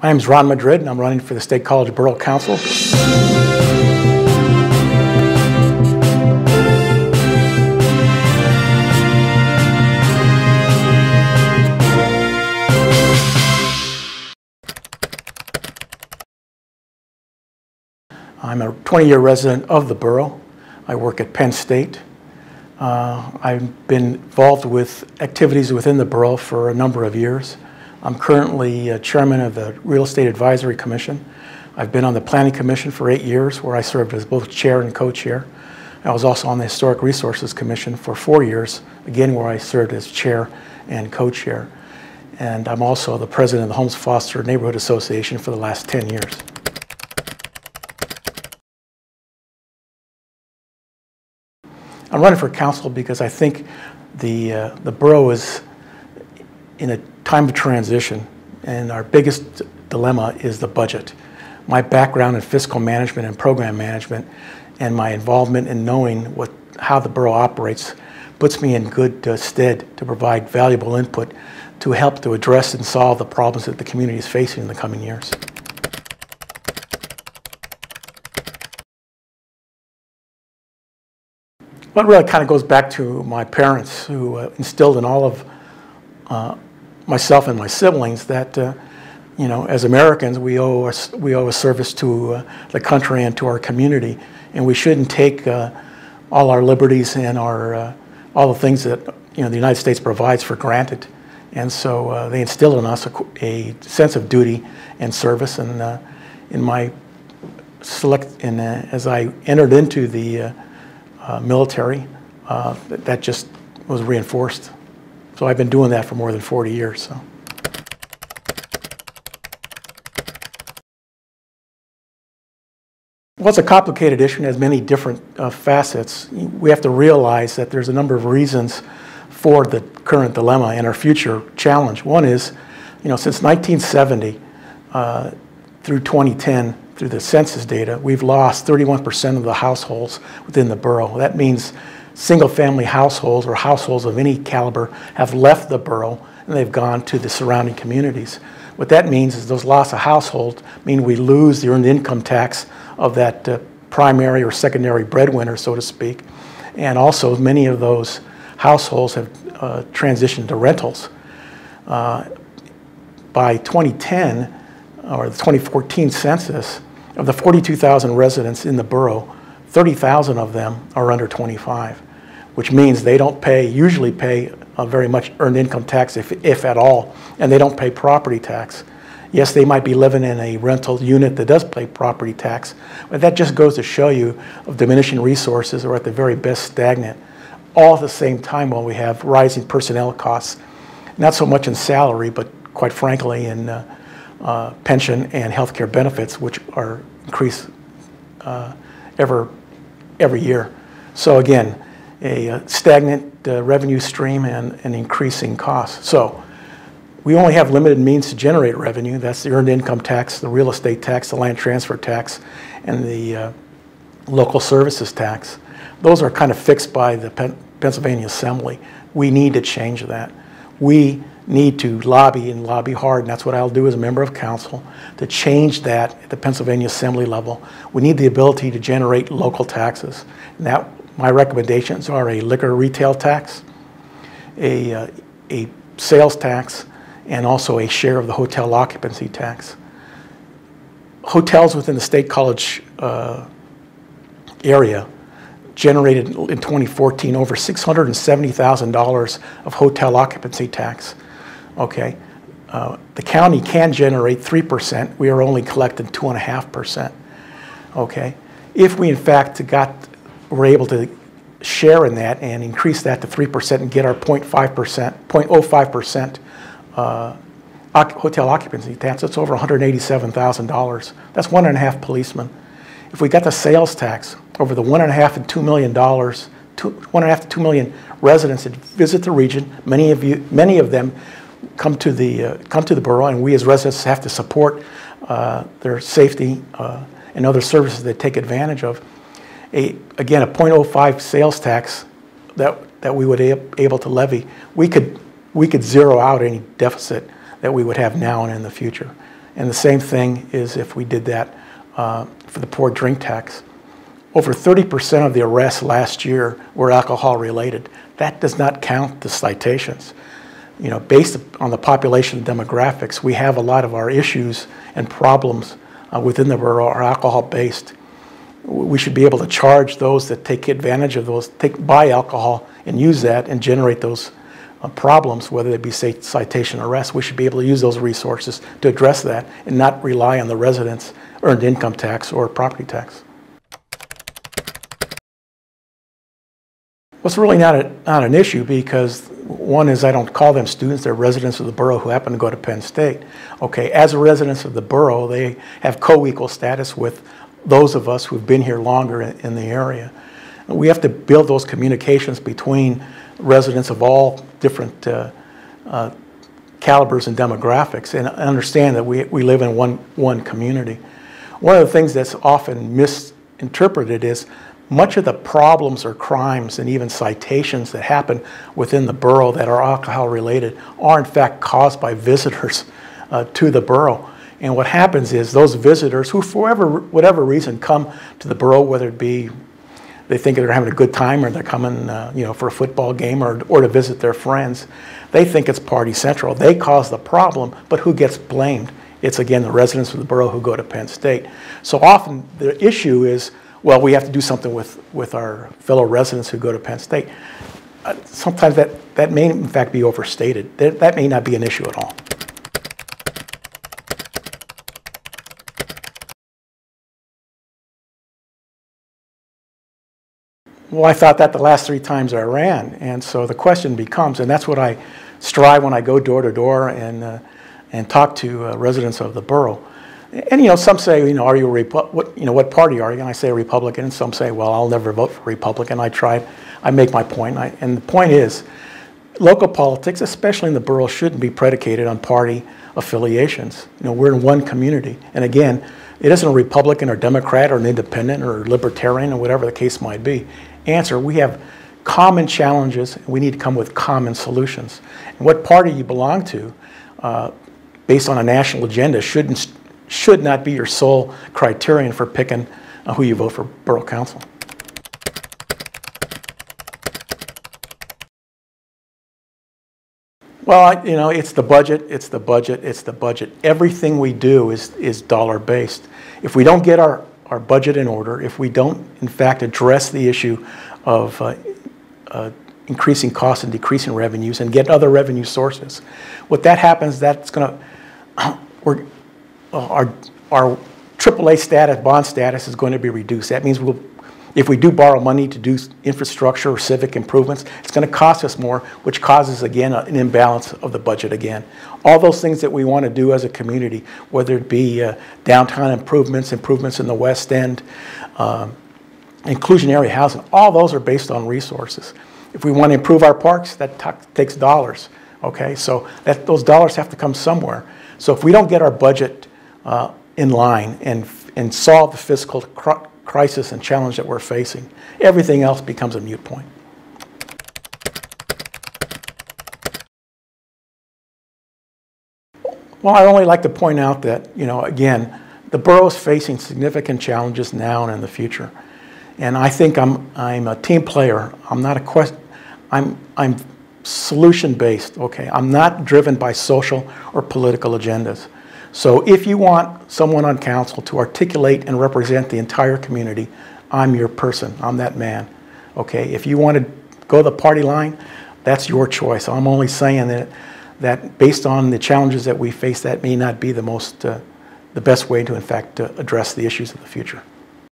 My name is Ron Madrid, and I'm running for the State College Borough Council. I'm a 20-year resident of the borough. I work at Penn State. I've been involved with activities within the borough for a number of years. I'm currently chairman of the Real Estate Advisory Commission. I've been on the Planning Commission for 8 years, where I served as both chair and co-chair. I was also on the Historic Resources Commission for 4 years, again where I served as chair and co-chair. And I'm also the president of the Holmes Foster Neighborhood Association for the last 10 years. I'm running for council because I think the borough is in a time of transition, and our biggest dilemma is the budget. My background in fiscal management and program management and my involvement in knowing how the borough operates puts me in good stead to provide valuable input to help to address and solve the problems that the community is facing in the coming years. Well, it really kind of goes back to my parents, who instilled in all of myself and my siblings that, you know, as Americans, we owe a service to the country and to our community, and we shouldn't take all our liberties and all the things that, you know, the United States provides for granted. And so they instilled in us a sense of duty and service. And as I entered into the military, that just was reinforced. So I've been doing that for more than 40 years. So. Well, it's a complicated issue and has many different facets. We have to realize that there's a number of reasons for the current dilemma and our future challenge. One is, you know, since 1970 through 2010, through the census data, we've lost 31% of the households within the borough. That means single-family households or households of any caliber have left the borough and they've gone to the surrounding communities. What that means is those loss of households mean we lose the earned income tax of that primary or secondary breadwinner, so to speak. And also many of those households have transitioned to rentals. By 2010, or the 2014 census, of the 42,000 residents in the borough, 30,000 of them are under 25, which means they don't usually pay very much earned income tax, if at all, and they don't pay property tax. Yes, they might be living in a rental unit that does pay property tax, but that just goes to show you of diminishing resources, or at the very best stagnant, all at the same time while we have rising personnel costs, not so much in salary, but quite frankly in pension and health care benefits, which are increased every year. So again, a stagnant revenue stream and an increasing cost. So we only have limited means to generate revenue. That's the earned income tax, the real estate tax, the land transfer tax, and the local services tax. Those are kind of fixed by the Pennsylvania Assembly. We need to change that. We need to lobby and lobby hard, and that's what I'll do as a member of council, to change that at the Pennsylvania Assembly level. We need the ability to generate local taxes. And that, my recommendations are a liquor retail tax, a sales tax, and also a share of the hotel occupancy tax. Hotels within the State College area generated in 2014 over $670,000 of hotel occupancy tax. Okay, the county can generate 3%. We are only collecting 2.5%. Okay, if we in fact were able to share in that and increase that to 3% and get our 0.05% hotel occupancy tax, that's over $187,000. That's 1.5 policemen. If we got the sales tax over the $1.5 and $2 million, 1.5 to 2 million residents that visit the region, many of them come to the borough, and we as residents have to support their safety and other services they take advantage of. Again, a 0.05 sales tax that we would able to levy, we could zero out any deficit that we would have now and in the future. And the same thing is if we did that for the poured drink tax. Over 30% of the arrests last year were alcohol related. That does not count the citations. You know, based on the population demographics, we have a lot of our issues and problems within the borough are alcohol based. We should be able to charge those that take advantage of those, buy alcohol and use that and generate those problems, whether they be citation or arrest. We should be able to use those resources to address that and not rely on the residents' earned income tax or property tax. Well, it's really not an issue because one is I don't call them students, they're residents of the borough who happen to go to Penn State. Okay, as residents of the borough, they have co-equal status with those of us who've been here longer in the area. And we have to build those communications between residents of all different calibers and demographics and understand that we live in one community. One of the things that's often misinterpreted is much of the problems or crimes and even citations that happen within the borough that are alcohol related are in fact caused by visitors to the borough. And what happens is those visitors who for whatever reason come to the borough, whether it be they think they're having a good time or they're coming you know, for a football game or to visit their friends, they think it's party central. They cause the problem, but who gets blamed? It's again the residents of the borough who go to Penn State. So often the issue is, well, we have to do something with our fellow residents who go to Penn State. Sometimes that may in fact be overstated. That may not be an issue at all. Well, I thought that the last 3 times I ran, and so the question becomes, and that's what I strive when I go door to door and talk to residents of the borough. And you know, some say, you know, are you a what party are you? And I say a Republican, and some say, well, I'll never vote for Republican. I make my point, and the point is, local politics, especially in the borough, shouldn't be predicated on party affiliations. You know, we're in one community, and again, it isn't a Republican or Democrat or an independent or libertarian or whatever the case might be. Answer, we have common challenges, and we need to come with common solutions. And what party you belong to, based on a national agenda, should not be your sole criterion for picking who you vote for borough council. Well, you know, it's the budget, it's the budget, it's the budget. Everything we do is dollar-based. If we don't get our budget in order, if we don't, in fact, address the issue of increasing costs and decreasing revenues and get other revenue sources, what that happens, that's going to, our AAA status, bond status is going to be reduced. That means if we do borrow money to do infrastructure or civic improvements, it's going to cost us more, which causes, again, an imbalance of the budget again. All those things that we want to do as a community, whether it be downtown improvements in the West End, inclusionary housing, all those are based on resources. If we want to improve our parks, that takes dollars, okay? So those dollars have to come somewhere. So if we don't get our budget in line and solve the fiscal crisis and challenge that we're facing, everything else becomes a moot point. Well, I only like to point out that, you know, again, the borough is facing significant challenges now and in the future. And I think I'm a team player. I'm not I'm solution-based, okay? I'm not driven by social or political agendas. So if you want someone on council to articulate and represent the entire community, I'm your person. I'm that man, okay? If you want to go the party line, that's your choice. I'm only saying that based on the challenges that we face, that may not be the best way to, in fact, address the issues of the future.